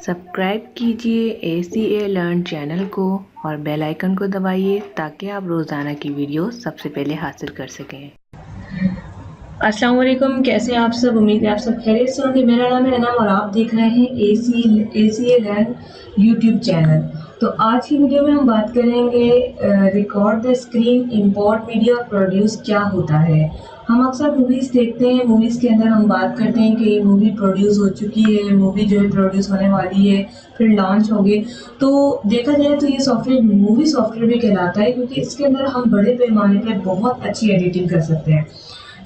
Subscribe कीजिए ACA learn channel को और बेल आइकन को दबाइए ताकि आप रोज़ाना की वीडियो सबसे पहले हासिल कर सकें। अस्सलाम वालेकुम, कैसे हैं आप सब। उम्मीद है आप सब खैरियत से होंगे। मेरा नाम है अनम और आप देख रहे हैं ACA लर्न यूट्यूब चैनल। तो आज की वीडियो में हम बात करेंगे record the screen import media produce क्या होता है। हम अक्सर मूवीज़ देखते हैं, मूवीज़ के अंदर हम बात करते हैं कि ये मूवी प्रोड्यूस हो चुकी है, मूवी जो है प्रोड्यूस होने वाली है, फिर लॉन्च होगी। तो देखा जाए तो ये सॉफ्टवेयर मूवी सॉफ्टवेयर भी कहलाता है, क्योंकि इसके अंदर हम बड़े पैमाने पर बहुत अच्छी एडिटिंग कर सकते हैं।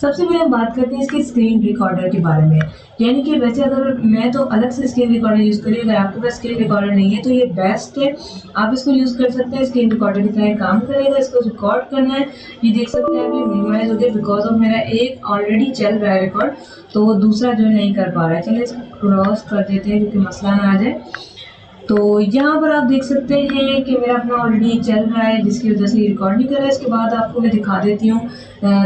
सबसे पहले हम बात करते हैं इसके स्क्रीन रिकॉर्डर के बारे में। यानी कि वैसे अगर मैं तो अलग से स्क्रीन रिकॉर्डर यूज़ करी, अगर आपके पास स्क्रीन रिकॉर्डर नहीं है तो ये बेस्ट है, आप इसको यूज़ कर सकते हैं। स्क्रीन रिकॉर्डर की तरह काम करेगा। इसको रिकॉर्ड करना है, ये देख सकते हैं अभी मिनिमाइज हो गया बिकॉज ऑफ मेरा एक ऑलरेडी चल रहा है रिकॉर्ड, तो दूसरा जो है नहीं कर पा रहा है। चलिए इसको क्रॉस कर देते हैं क्योंकि मसला ना आ जाए। तो यहाँ पर आप देख सकते हैं कि मेरा अपना ऑलरेडी चल रहा है, जिसकी वजह से रिकॉर्ड नहीं कर रहा है। इसके बाद आपको मैं दिखा देती हूँ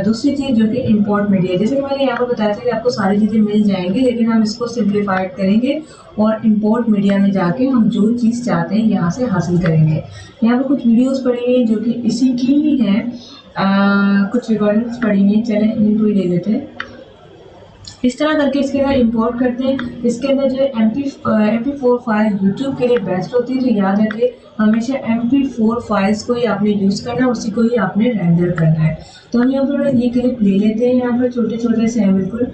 दूसरी चीज़ जो कि इंपोर्ट मीडिया। जैसे कि मैंने यहाँ पर बताया था कि आपको सारी चीज़ें मिल जाएंगी, लेकिन हम इसको सिंप्लीफाइड करेंगे और इंपोर्ट मीडिया में जाके हम जो चीज़ चाहते हैं यहाँ से हासिल करेंगे। यहाँ पर कुछ वीडियोज़ पड़ी हुई हैं जो कि इसी की ही हैं, कुछ रिकॉर्डिंग्स पड़ी हुई हैं। चलें इनको ही ले लेते हैं। इस तरह करके इसके अंदर इंपोर्ट करते हैं। इसके अंदर जो MP4 फाइल यूट्यूब के लिए बेस्ट होती है, तो याद रखिए हमेशा MP4 फाइल्स को ही आपने यूज़ करना है, उसी को ही आपने रेंडर करना है। तो हम यहाँ पर ये क्लिप ले लेते हैं। यहाँ पर छोटे छोटे से हैं बिल्कुल।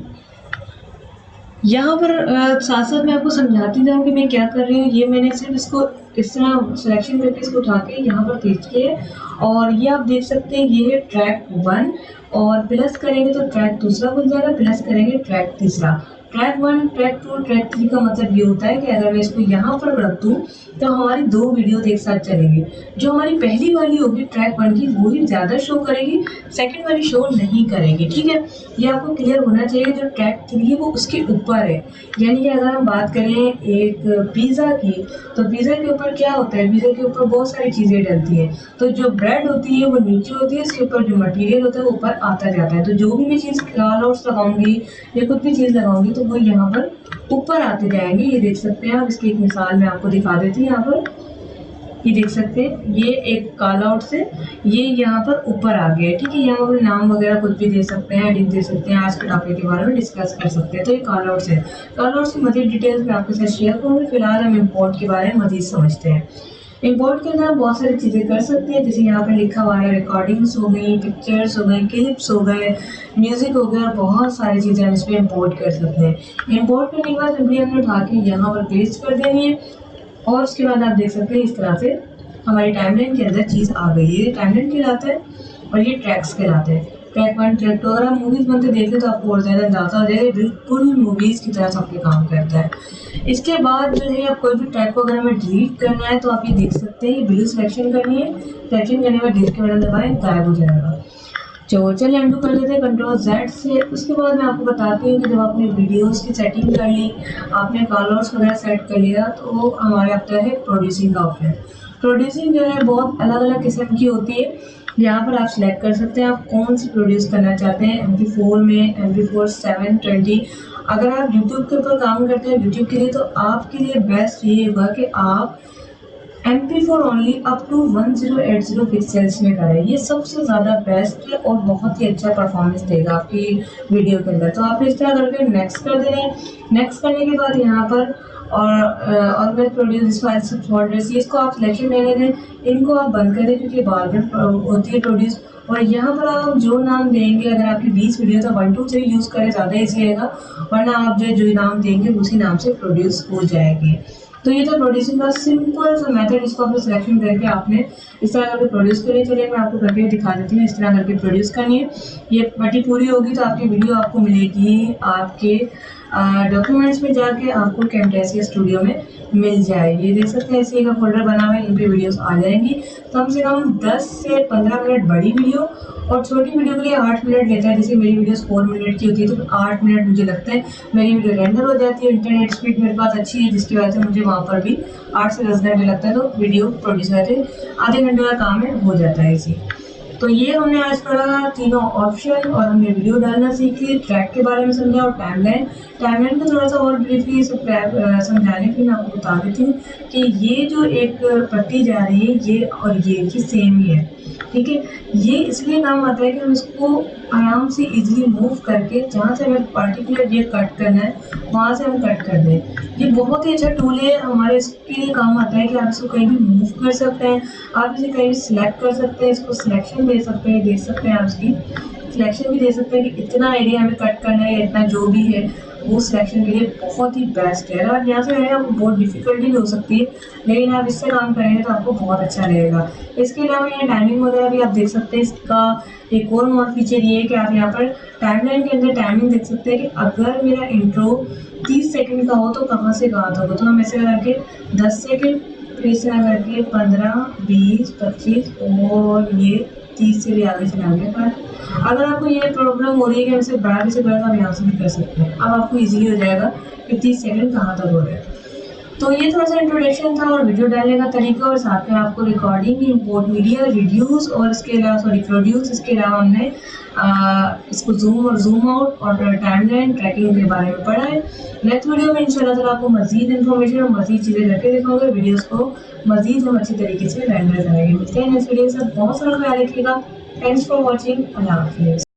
यहाँ पर साथ साथ मैं आपको समझाती जाऊँ कि मैं क्या कर रही हूँ। ये मैंने सिर्फ इसको इस तरह सिलेक्शन करके इसको उठा के यहाँ पर खींच के, और ये आप देख सकते हैं ये है ट्रैक 1, और प्लस करेंगे तो ट्रैक दूसरा बन जाएगा, प्लस करेंगे ट्रैक तीसरा। ट्रैक 1, ट्रैक 2, ट्रैक 3 का मतलब ये होता है कि अगर मैं इसको यहाँ पर रख दूँ तो हमारी दो वीडियो एक साथ चलेंगी। जो हमारी पहली वाली होगी ट्रैक 1 की, वो ही ज़्यादा शो करेगी, सेकंड वाली शो नहीं करेगी। ठीक है, ये आपको क्लियर होना चाहिए। जो ट्रैक 3 है वो उसके ऊपर है। यानी कि अगर हम बात करें एक पिज़्ज़ा की, तो पिज़्ज़ा के ऊपर क्या होता है, पिज़्ज़ा के ऊपर बहुत सारी चीज़ें डलती हैं। तो जो ब्रेड होती है वो नीचे होती है, इसके ऊपर जो मटेरियल होता है वो ऊपर आता जाता है। तो जो भी मैं चीज़ कॉल आउट्स लगाऊंगी या कुछ भी चीज़ लगाऊंगी तो वो यहाँ पर ऊपर आते जाएंगे। ये देख सकते हैं आप। इसकी एक मिसाल मैं आपको दिखा देती हूँ। यहाँ पर ये देख सकते हैं, ये एक कॉल आउट से ये यहाँ पर ऊपर आ गया। ठीक है, यहाँ पर नाम वगैरह कुछ भी दे सकते हैं, एडिट दे सकते हैं, आज के टॉपिक के बारे में डिस्कस कर सकते हैं। तो ये कॉल आउट्स है। कॉल आउट्स की मज़ीद डिटेल्स मैं आपके साथ शेयर करूँगी। फिलहाल हम इम्पोर्ट के बारे में मज़ीद समझते हैं। इंपोर्ट के अंदर हम बहुत सारी चीज़ें कर सकते हैं, जैसे यहाँ पर लिखा हुआ है रिकॉर्डिंग्स हो गई, पिक्चर्स हो गई, क्लिप्स हो गए, म्यूज़िक हो गया, और बहुत सारी चीज़ें हम इस पर इंपोर्ट कर सकते हैं। इंपोर्ट करने के बाद सिंपली हमने उठा के यहाँ पर पेस्ट कर देनी है, और उसके बाद आप देख सकते हैं इस तरह से हमारी टाइमलाइन के अंदर चीज़ आ गई है। ये टाइमलाइन कहलाता है और ये ट्रैक्स कहलाते हैं। Track 1, track 2। अगर आप मूवीज़ बनते देखें तो आपको और ज़्यादा अंदाज़ा हो जाएगा, बिल्कुल मूवीज़ की तरह सबके काम करता है। इसके बाद जो है आप कोई भी ट्रैक को अगर हमें डिलीट करना है तो आप ये देख सकते हैं, ब्लू सिलेक्शन करनी है। सिलेक्शन करने के बाद डिलीट के बटन दबाएं, गायब हो जाएगा। चलिए अंडू कर लेते हैं Ctrl+Z से। उसके बाद मैं आपको बताती हूँ कि जब आपने वीडियोस की सेटिंग कर ली, आपने कलर्स वगैरह सेट कर लिया, तो हमारे आता है प्रोड्यूसिंग का ऑप्शन। प्रोड्यूसिंग जो है बहुत अलग अलग किस्म की होती है। यहाँ पर आप सिलेक्ट कर सकते हैं आप कौन सी प्रोड्यूस करना चाहते हैं। MP4 में, MP4 720। अगर आप यूट्यूब के ऊपर काम करते हैं यूट्यूब के लिए, तो आपके लिए बेस्ट ये होगा कि आप MP4 only up to 1080 pixels में करें। ये सबसे ज़्यादा बेस्ट है और बहुत ही अच्छा परफॉर्मेंस देगा आपकी वीडियो के अंदर। तो आप इस तरह करके नेक्स्ट कर दें। नेक्स्ट करने के बाद यहाँ पर और प्रोड्यूस फोल्डर्स, इसको आप सिलेक्शन लेने दें, इनको आप बंद करें क्योंकि बार बार होती है प्रोड्यूस। और यहाँ पर आप जो नाम देंगे, अगर आपकी 20 वीडियो तो 1 2 3 यूज़ करें, ज़्यादा ईजी रहेगा, वरना आप जो नाम देंगे उसी नाम से प्रोड्यूस हो जाएगी। तो ये तो प्रोड्यूसिंग का सिंपल सा मेथड, इसको आपने सिलेक्शन करके आपने इस तरह करके प्रोड्यूस करिए। चलिए मैं आपको करके दिखा देती हूँ। इस तरह करके प्रोड्यूस करनी है। ये पट्टी पूरी होगी तो आपकी वीडियो आपको मिलेगी आपके डॉक्यूमेंट्स में जाके, आपको कैमटेसिया स्टूडियो में मिल जाएगी। ये देख सकते हैं ऐसे का फोल्डर बना हुआ है, इन पे वीडियोस आ जाएंगी। कम से कम 10 से 15 मिनट बड़ी वीडियो, और छोटी वीडियो के लिए 8 मिनट लेता है। जैसे मेरी वीडियोस 4 मिनट की होती है तो 8 मिनट मुझे लगता है मेरी वीडियो रेंडर हो जाती है। इंटरनेट स्पीड मेरे पास अच्छी है, जिसकी वजह से मुझे वहाँ पर भी 8 से 10 घंटे लगता है, तो वीडियो प्रोड्यूस होते हैं आधे घंटे का काम है, हो जाता है इसी। तो ये हमने आज पढ़ा तीनों ऑप्शन और हमने वीडियो डालना सीखी, ट्रैक के बारे में समझा और टाइमलाइन को थोड़ा सा और ब्रीफली समझाने के लिए मैं आपको बता देती हूँ कि ये जो एक पट्टी जा रही है ये और ये सेम ही है, ठीक है। ये इसलिए काम आता है कि हम इसको आराम से इजीली मूव करके जहाँ से हमें पर्टिकुलर ये कट करना है वहाँ से हम कट कर दें। ये बहुत ही अच्छा टूल है, हमारे इसके लिए काम आता है कि आप इसको कहीं भी मूव कर सकते हैं, आप इसे कहीं भी सिलेक्ट कर सकते हैं, इसको सिलेक्शन दे सकते हैं आप इसकी सिलेक्शन भी दे सकते हैं कि इतना एरिया हमें कट करना है, इतना जो भी है वो सिलेक्शन के लिए बहुत ही बेस्ट है। और यहाँ से आपको बहुत डिफिकल्टी भी हो सकती है, लेकिन आप इससे काम करेंगे तो आपको बहुत अच्छा रहेगा। इसके अलावा यहाँ टाइमिंग वगैरह भी आप देख सकते हैं। इसका एक और फीचर ये है कि आप यहाँ पर टाइमलाइन के अंदर टाइमिंग देख सकते हैं कि अगर मेरा इंट्रो 30 सेकंड का हो तो कहाँ से कहाँ तक हो, तो हम ऐसे करके 10 सेकंड, फिर से करके 15, 20, 25 और ये 30 से भी आगे चला गया। पर अगर आपको ये प्रॉब्लम हो रही है कि इसे बढ़ा से बढ़ा आप यहाँ से भी कर सकते हैं। अब आपको इजीली हो जाएगा कि 30 सेकंड कहाँ तक हो रहा है। तो ये थोड़ा सा इंट्रोडक्शन था और वीडियो डालने का तरीका, और साथ में आपको रिकॉर्डिंग, इंपोर्ट मीडिया, रिड्यूस और इसके अलावा प्रोड्यूस, इसके अलावा हमने इसको जूम और जूम आउट और टाइमलाइन ट्रैकिंग के बारे में पढ़ा है। नेक्स्ट वीडियो में इंशाल्लाह ताला आपको मजीद इन्फॉर्मेशन और मजीद चीज़ें करके दिखाऊंगे, वीडियोस को मजीद हम अच्छी तरीके से रेंडर करेंगे। मिलते हैं नेक्स्ट वीडियो से, बहुत सारा ख्याल रखिएगा। थैंक्स फॉर वॉचिंग, अल्लाह हाफिज़।